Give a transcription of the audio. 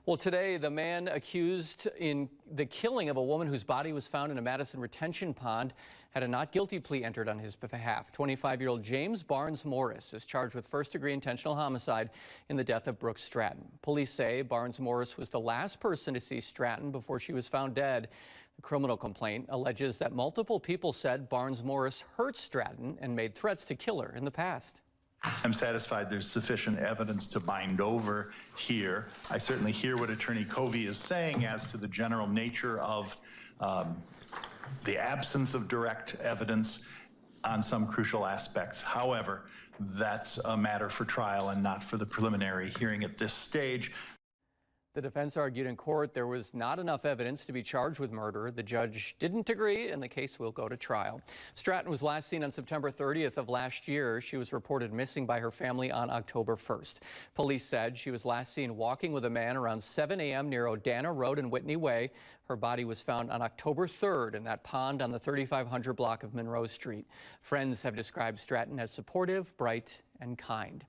Well, today, the man accused in the killing of a woman whose body was found in a Madison retention pond had a not guilty plea entered on his behalf. 25-year-old James Barnes Morris is charged with first-degree intentional homicide in the death of Brooke Stratton. Police say Barnes Morris was the last person to see Stratton before she was found dead. The criminal complaint alleges that multiple people said Barnes Morris hurt Stratton and made threats to kill her in the past. I'm satisfied there's sufficient evidence to bind over here. I certainly hear what Attorney Covey is saying as to the general nature of the absence of direct evidence on some crucial aspects. However, that's a matter for trial and not for the preliminary hearing at this stage. The defense argued in court there was not enough evidence to be charged with murder. The judge didn't agree, and the case will go to trial. Stratton was last seen on September 30th of last year. She was reported missing by her family on October 1st. Police said she was last seen walking with a man around 7 a.m. near Odana Road and Whitney Way. Her body was found on October 3rd in that pond on the 3500 block of Monroe Street. Friends have described Stratton as supportive, bright, and kind.